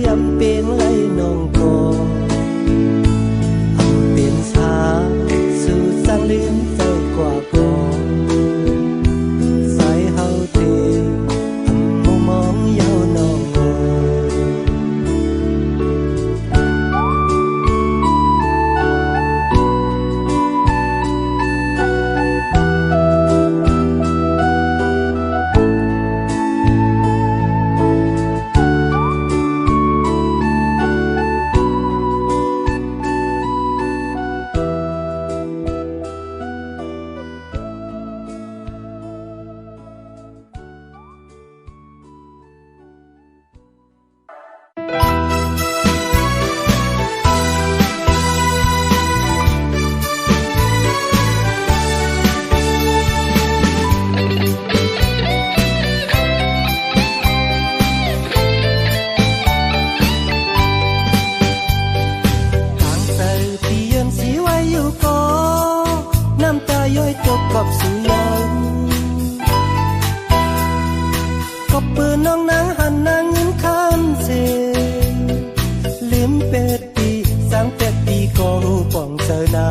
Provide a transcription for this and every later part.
อำเป็นไรน้องก็อำเป็นสาวสู่สังลืมใจกว่าก่อนใส่เฮาเตอำมุมองเยาน้องกับสุยังกับปืนน้องนางหันนางยิ้มข้ามเสลืมเป็ดปีสังเป็ดปีก็หูป่องเจอหนา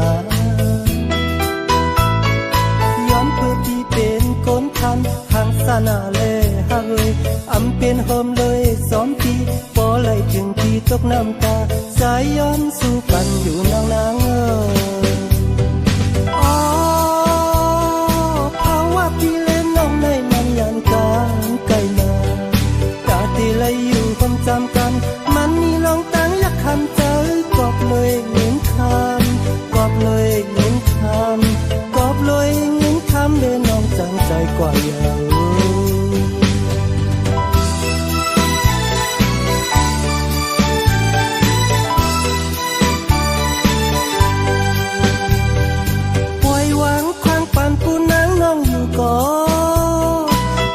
ย้อนเพื่อปีเป็นก้นคันทางสนาเล่ฮะเอ้ยอำเป็นโฮมเลย2 ปีพอไหลถึงปีตกน้ำตาสายย้อนสู่กันอยู่นางนางพี่เล่นน้องในมันยันการไกลมาตาตีเลยอยู่ความจำกันมันมีลองตั้งยักคันเจอกอบเลยเงินคำกอบเลยเงินคำกอบเลยเงินคำเล่นน้องจังใจกว่าเยาปล่อยวางควางปันปูนังน้องอยู่ก่อ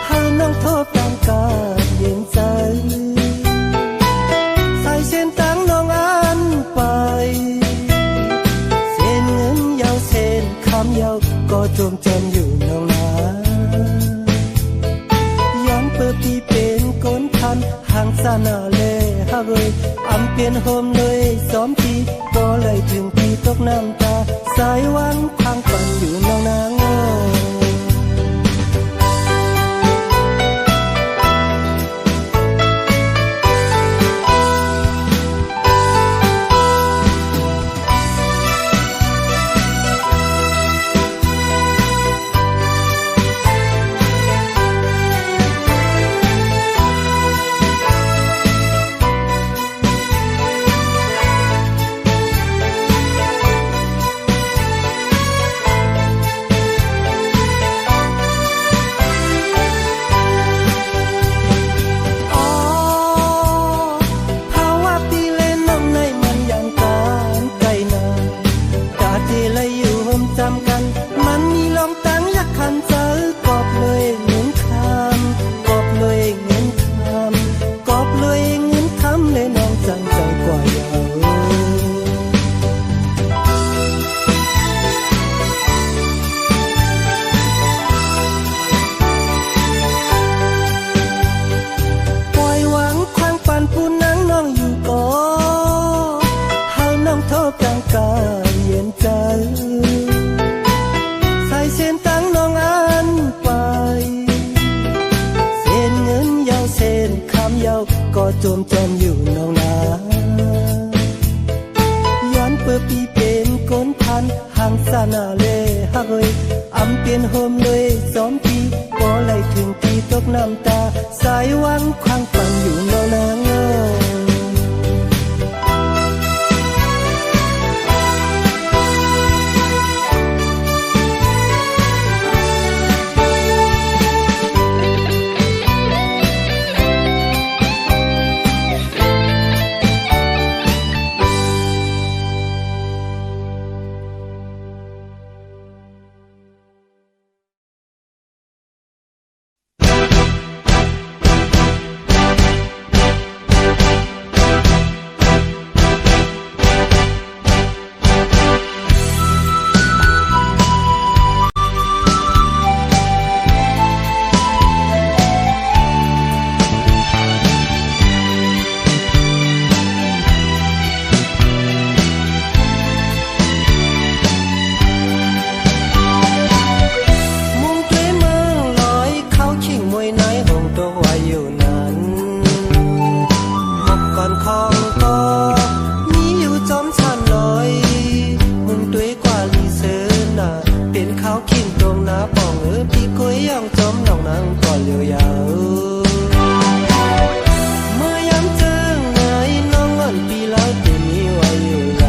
ให้น้องโทษตามกาเย็นใจใส่เส้นตั้งน้องอันไปเส้นเงินยาวเส้นคำยาวก็จมจมอยู่น้องนาย้อนเปิดปีเป็นก้นคันห่างสานาเล่ฮะเอ้ยอำเป็นโฮมเลย2 ปีบ่เลยถึงปีตกน้ำตาสายวันทางปันอยู่น้องนางก็จมจมอยู่น้องนาย้อนเปิดปีเป็นก้นพันห่างสานาเล่ฮะเอ้ยอำเป็นโฮมเลย2 ปีบ่ไหลถึงปีตกน้ำตาสายวันควางปันอยู่น้องนาง ของก็มีอยู่จอมชันลอยมุงด้วยกว่าลีเซอร์น่ะเป็นข้าวขิงตรงหน้าป่องพี่ก้อยย่องจอมน้องนางก่อนเลียวยาวเมื่อยามเจอไงน้องอ่อนปีแล้วที่มีไว้อยู่ไหน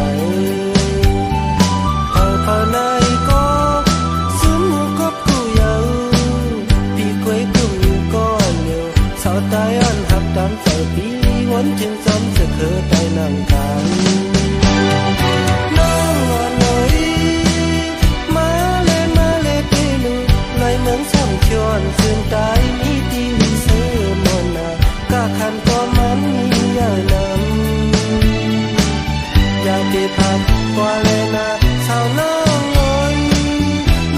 เผาในก็ซุ้มหูกบกูยาวพี่ก้อยกุ่มอยู่ก่อนเลียวสาวตายอ่อนหักดำใจปีวนจึงจอมจะเคยได้นั่งกันน้องอ่อนหน่อยมาเลยเตลูลอยเมืองช่ำชวนซึ่งตายมีตีลีเสือมนน่ะกะคันก็มันมีเยอะนำอย่าไปพักกว่าเลยนะสาวน้องอ่อน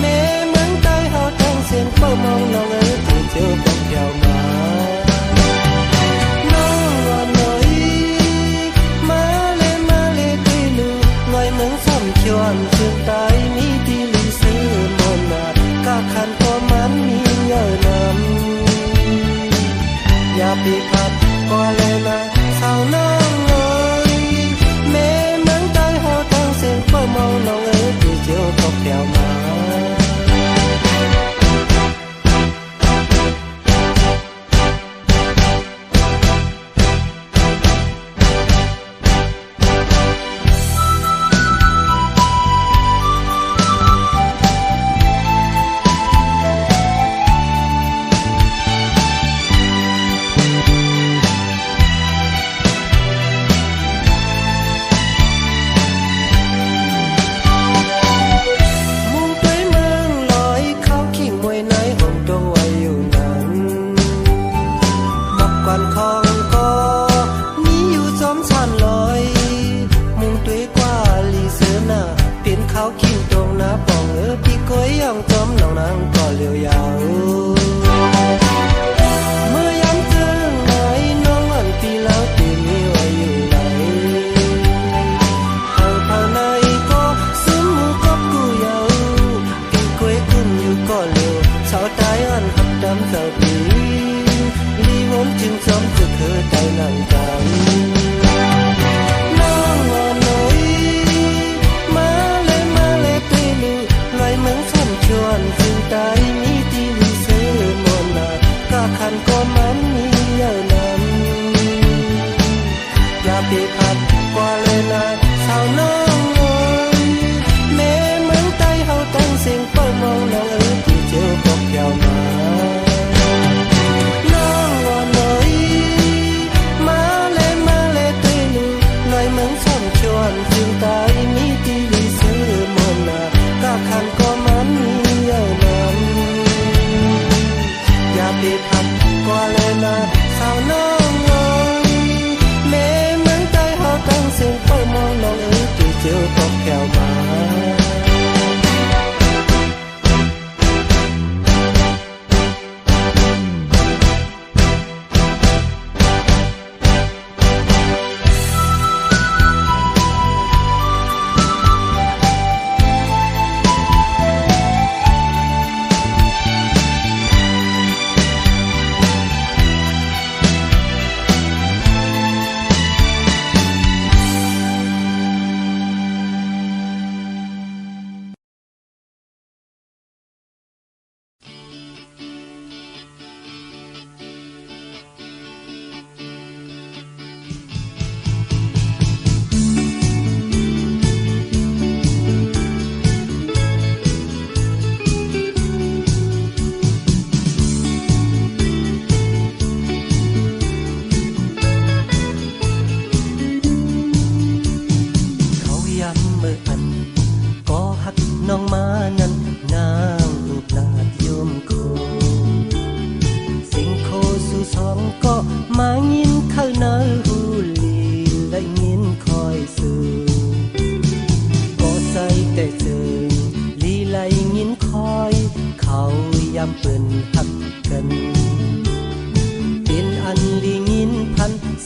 แม่เมืองใต้เฮาทั้งเสียงเป้ามองน้องที่เจอกับเที่ยวมาชวนจึงตายมีที่ลีซื้อมนน่ะกะคันก็มันมีเยอะนำอย่าไปพัดก็เลยนะสาวน้องเอ๋ยแม่เมืองใต้เฮาตั้งเสียงเป้ามองน้องที่เจียวตกแถวมา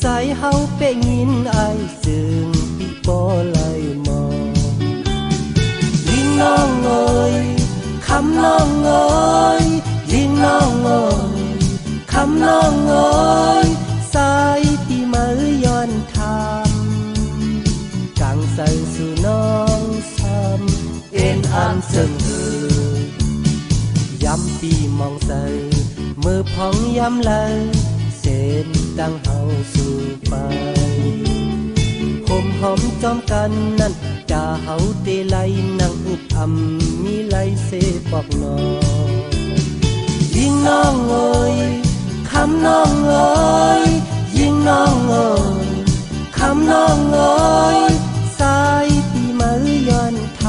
สายเฮาเป้ยินอายซึ่งปีบ่ไหลมองลิงน้องเอ๋ยคำน้องเอ๋ยลิงน้องเอ๋ยคำน้องเอ๋ยสายที่มือย้อนทา ปีมองใสมือพองย้ำไหลเส้นดังเฮาสู่ไปห่มหอมจอมกันนั่นจะเฮาเตไลนั่งอึดอำมีไหลเสปอกนอยิงน้องเอ๋ยคำน้องเอ๋ยยิงน้องเอ๋ยคำน้องเอ๋ยสายปีมือย้อนท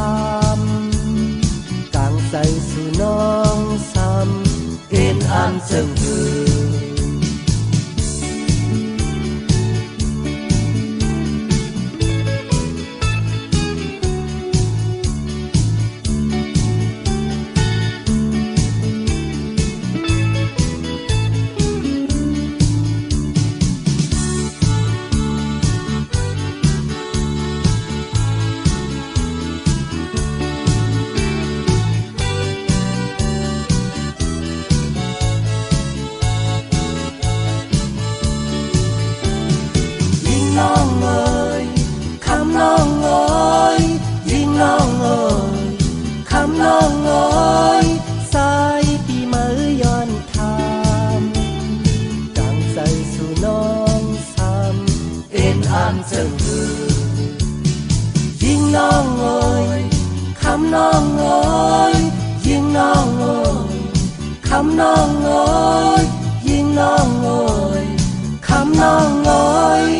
ำกางใส่สู่น้องซ้ำเอ็นอ่านเจิงหือยิงน้องเอ๋ยคำน้องเอ๋ยยิงน้องเอ๋ยคำน้องเอ๋ยยิงน้องเอ๋ยคำน้องเอ๋ย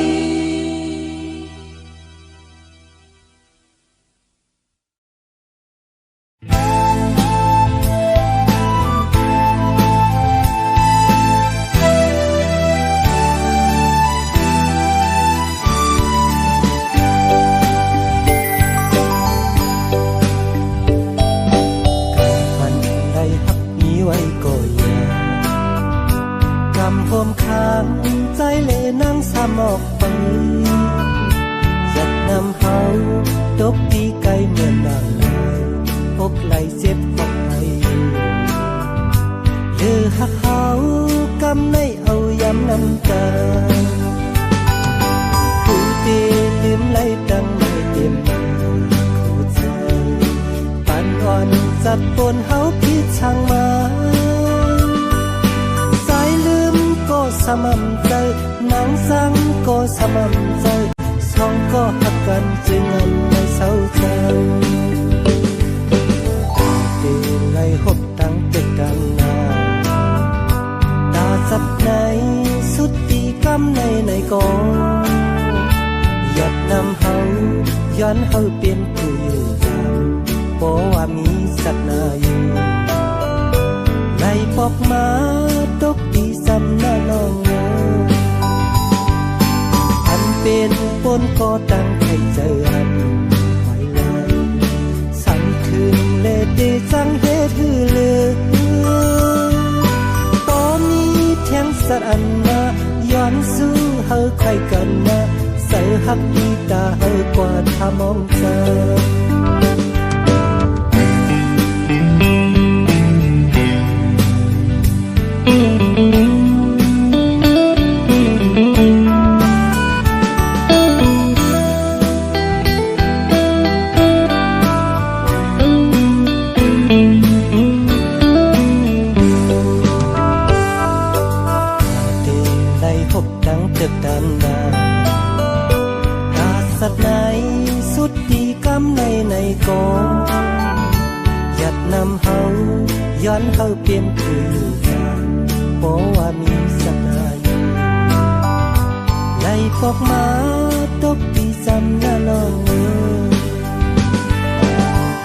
ผมค้างใจเลนั่งซ้ำออกไปอยากนำเฮาตกตีไกลเหมือนนางลายอกไหลเจ็บขอบให้เลือหักเฮากำในเอาย้ำน้ำตาคือเตลืมไหลดังไม่เต็มเข้าใจปันอ่อนจัดปนเฮาพิดช่างมาก็สม่ำใจนางสังก็สม่ำใจสองก็หักกันจึงอันไม่เศร้าใจเดินไล่หบตั้งตึกดังนาตาสับในสุดตีกำในก็หยัดนำเฮาย้อนเฮาเป็นผู้อยู่กันบ่ว่ามีสักนาอยู่ไล่ปอกมาตกดีซ้ำหน้าน้องอันเป็นปนก็ตั้งให้เจออันไว้เลยสั่งคืนเลดจังเฮ็ดฮือเลือตอนนี้แทงสัตว์อันนาย้อนสู้เฮาใครกันนะใส่หักดีตาเฮากว่าถ้ามองเจอย้อนเฮาเปลี่ยนผู้อยู่กันบ่ว่ามีสักนาอยู่ไล่พอกมาตกตีซ้ำหน้าน้อง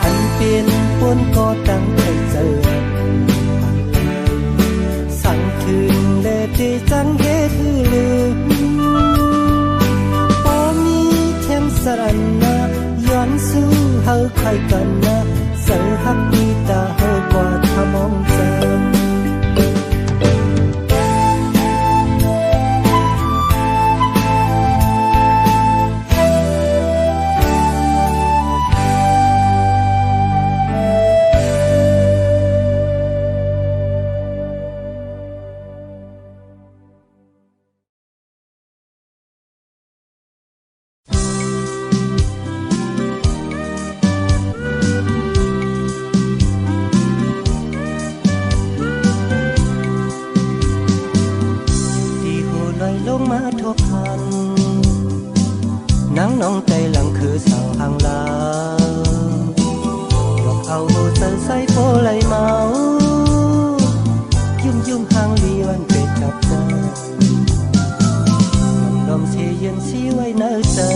อันเป็นปนก็ตั้งให้เจอสั่งคืนเลดจังเฮ็ดฮือลืมบ่มีแถมสรันนะย้อนสู้เฮาใครกันนะเสือหักดีตาเฮากว่าถ้ามองเจอ nắng nóng tay lặng khứ sầu hàng lao dọc ao hồ sơ say phố lấy máuยุ่มยุ่มhàng lyวันเป็ดจับใจลมเสียเย็นสีไว้เนื้อเจอ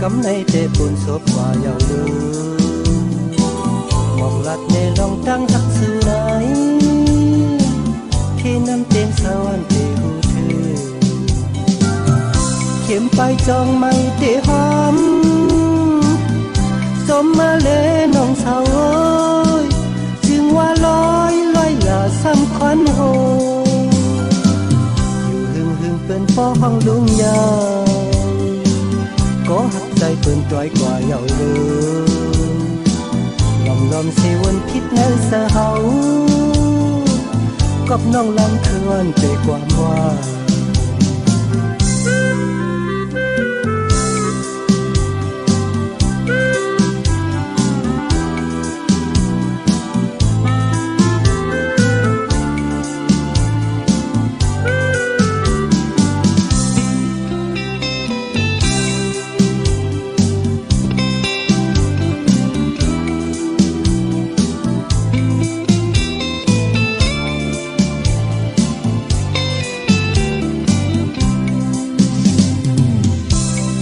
กำในเตะปุ่นศพว่าเยาลืมองลัดในลองตั้งทักสื่อไหนที่น้ำเต็มสวรรค์เตะหูเธอเข็มไปจองไม่เตะหอมสมมาเลน้องสาวโอ้ยจึงว่าลอยละซ้ำควันโหอยู่หึงหึงเป็นป้อห้องลุงยาก็หักใจเป็นต้อยกว่าเยาเลยลอมลอมเสวนพิษเนื้อเสากับน้องลำเคือนเตะความว่า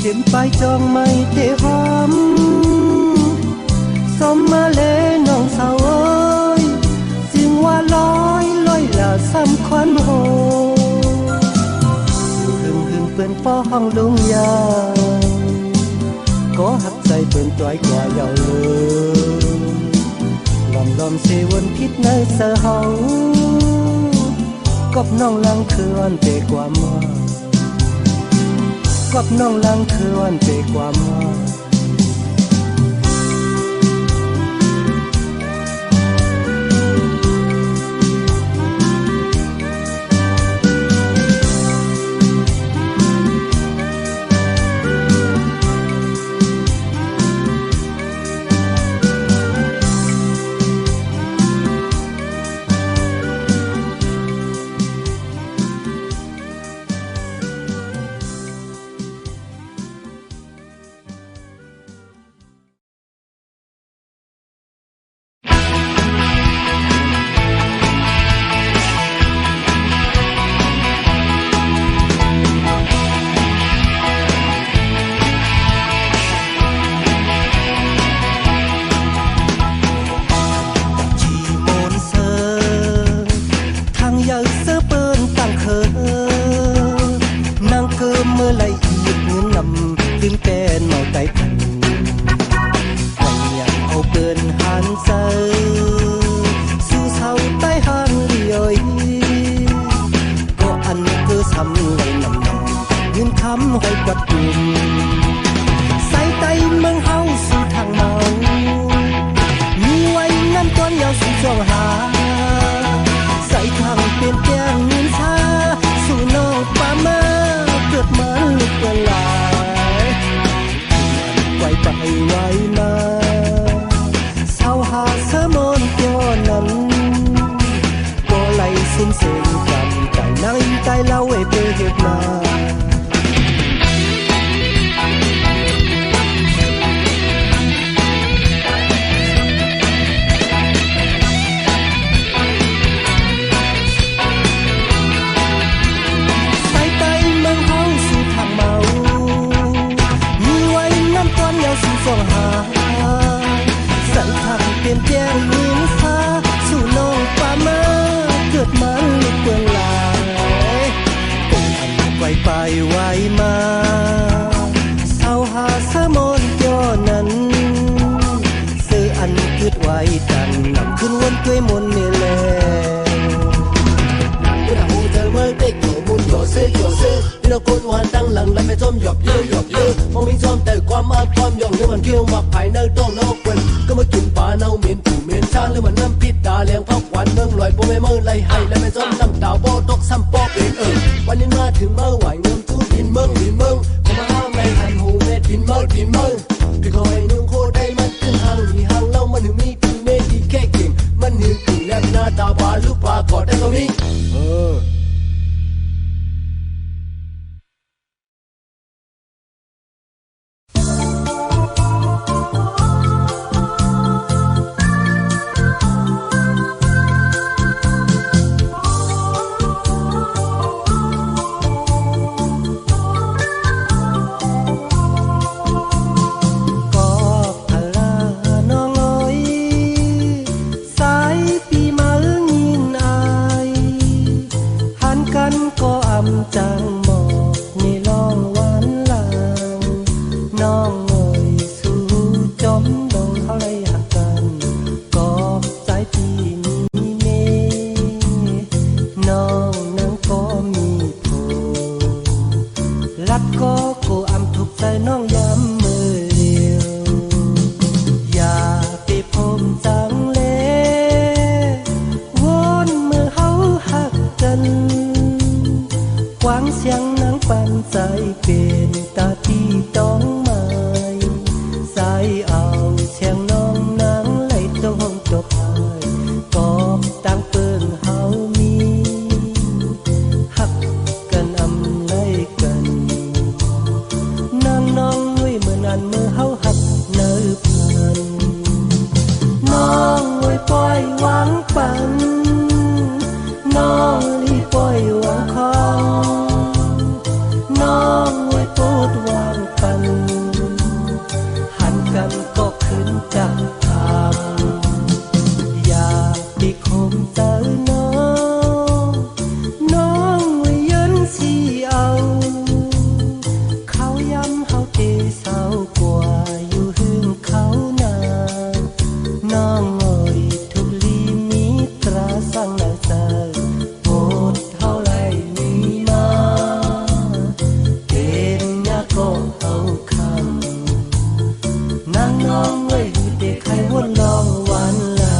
เข็มไปจองไม่เตะหอมสมมาเลน้องสาวโอ้ยจึงว่าลอยละซ้ำควันโหอยู่หึงหึงเป็นป้อห้องลุงยาก็หักใจเป็นต้อยกว่าเยาเลยลอมลอมเสวนพิษในเสากับน้องลังเคือนเตะความว่ากับน้องลังคือวันเปความว่าวันนี้มาถึงเมื่อไหวเงินทุนดินเมืองขอมาห้ามในหันหูเม็ดดินเมืองพี่คอยนุ่งโคได้มันขึ้นห่างมีห่างเล่ามันถึงมีปีเมฆที่แค่เก่งมันหึงถึงแลบหน้า าตาบาลูกปลากอดได้ตรงนี้ เข็มไปจองไม่เตะหอมสมมาเลน้องสาวโอ้ยจึงว่าลอยละซ้ำควันโหอยู่หึงหึงเป็นป้อห้องลุงยาก็หักใจเป็นต้อยกว่าเยาเลยลอมลอมเสวนพิษในเสากับน้องลังคือวันเปความว่าใส่ทางเป็นแจ้งเงินซาสู่น้องปามาเกิดมาลูกปลากอดได้ตรงนี้ เออ ฮักก็โกอำทุกใจน้องย้ำมือเดียวอย่าไปพมจังเลวนมือเฮาฮักกันกวางเสียงนางปันใจเป็นตาที่ต้องหมายสายเอาเสียงน้องนางไหลตรงจบหายกอบตั้งเปิงเฮามีฮักกันอำไลกันนางน้องไว้เมื่อนั้นเมื่อเฮาฮักเนื้อพันน้องไว้ปล่อยวางปันน้องลีปล่อยวางคองน้องไว้โปรดวางปันหันกันก็ขึ้นจากทางอย่าไปคมเจอน้องน้องไว้ยืนสีเอาเขาย้ำเฮาเตเศร้ากว่าอยู่หึงเขานาน้องเอ่ยทุกลีมีตราสั่งนาเจอโปรดเฮาไล่มีมาเป็นยาก็เอาคำนางน้องไว้เด็กใครวนลองวันลา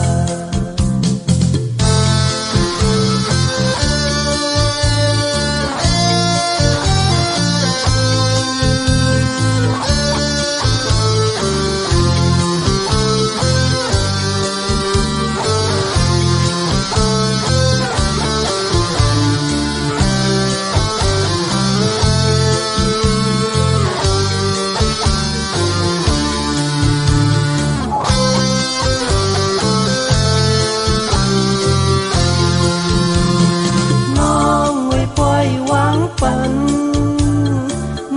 ปัน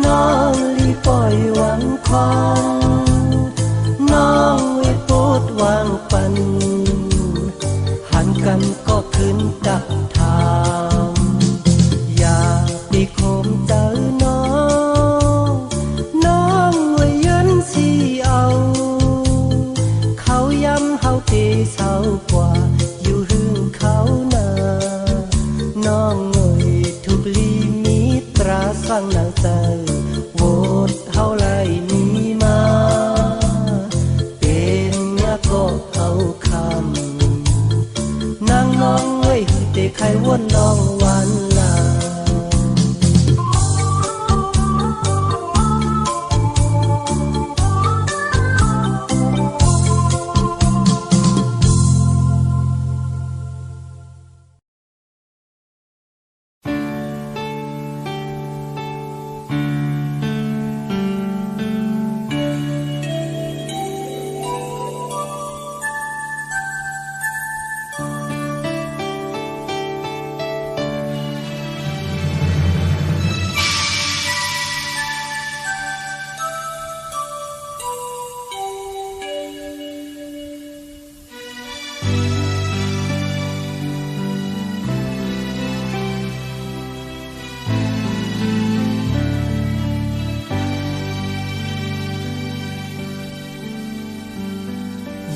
น้องลีปล่อยวางคองน้องไว้โปรดวางปันหันกันก็ขึ้นดักทางอย่าไปคมเจอน้องน้องไว้ยืนสีเอาเขาย้ำเฮาเตเศร้ากว่าอยู่หึงเขานาน้องเอ่ยทุกลีตราสั่งนางเจอโวดเฮาไล่มีมาเป็นยาก็เอาคำนางน้องไว้เด็กใครวนน้องวันลา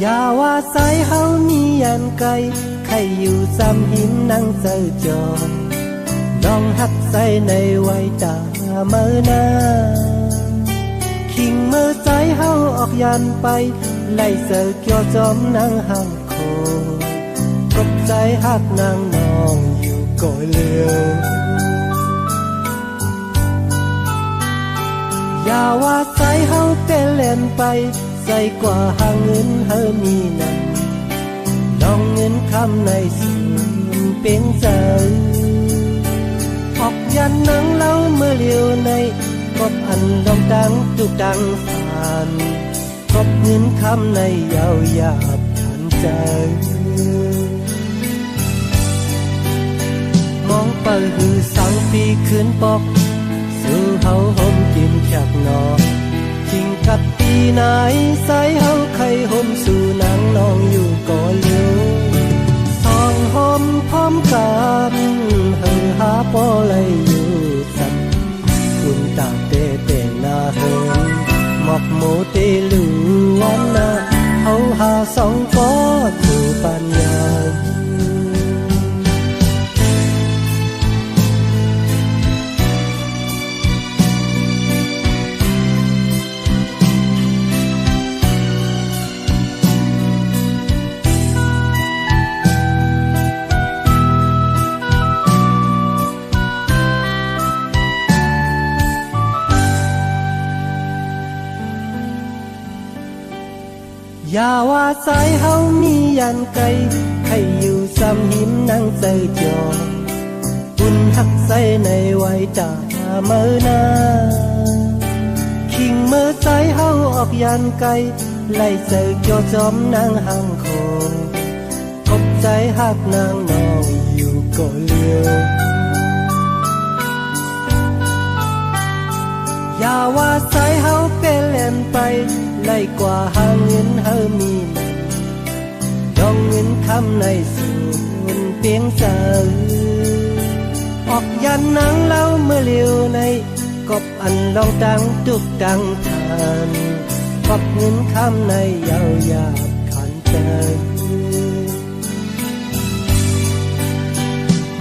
อย่าว่าใส่เฮามียันไกลใครอยู่ซ้ำหินนั่งเจอจอยน้องหักใส่ในไว้ตาเมื่อนาคิงมือใจเฮาออกยันไปไล่เสือเกี่ยวจอมนางห่างโคกบใจหักนางน้องอยู่ก่อยเลืออย่าว่าใส่เฮาเต้นเล่นไปใส่กว่าหาเงินเฮามีนั่นน้องเงินคำในสิ่งเป็นใจออกยันนังเล่าเมื่อเลียวในกบอันลองดังตุกดังสานกบเงินคำในยาวหยาบทันใจมองไปหือสังปีคืนปอกสู่เฮาห่มกินจากนอนจริงกับปีไหนใส่เฮาใครห่มสู่นางน้องอยู่ก่อนเลี้ยวสองห่มพร้อมกันเฮาหาปอเลยอยู่สันคุณตาเตเตนาเฮินหมอกโมเตลูวันนาเฮาหาสองปอสู่ปัญญา อย่าว่าสายเฮามียันไกลให้อยู่ซ้ำหิมนั่งใจจอบุญหักใส่ในไว้ตาเมื่อนาคิงเมื่อสายเฮาออกยันไกลไล่เจอจอจอมนางห่างคงกบใจหักนางนองอยู่ก็เลียวอย่าว่าสายเฮาเป็นแหลมไปไล่กว่าหางเงินเฮามีดองเงินคำในสูนเปียงเจอออกยันนางเล่าเมื่อเลียวในกบอันลองดังตุกดังทานกบเงินคำในยาวยาบขันใจ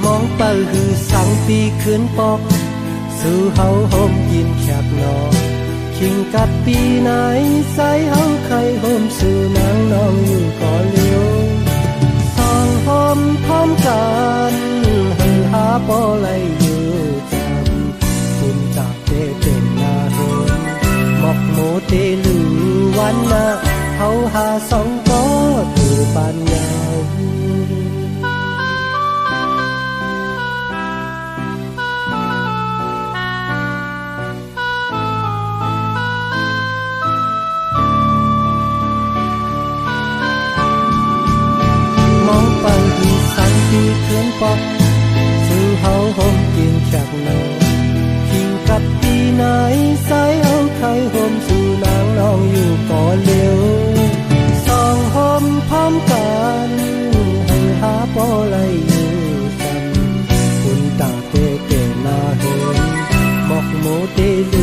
มองเปิดคือสังปีคืนปอกสู่เฮาโฮมกินแคบนอคิงกัดปีไหนใส่เฮาใครโฮมสู่นางน้องอยู่ก่อเลี้ยวสองโฮมพร้อมกันฮือหาปอไหลอยู่จำคุณตาเตเป็นนาเฮมหมอกโมเตลือวันนาเฮาหาสองก็ถือปานยาวไปดีสังปีเคือนปอกสู่เฮาโฮมกินแคบนอคิงกับปีไหนใส่เฮาใครโฮมสู่นางน้องอยู่ก่อเลี้ยวสองโฮมพร้อมกันให้หาปอไหลอยู่จำคุณต่างเตเกนาเห็นหมอกโมเตลื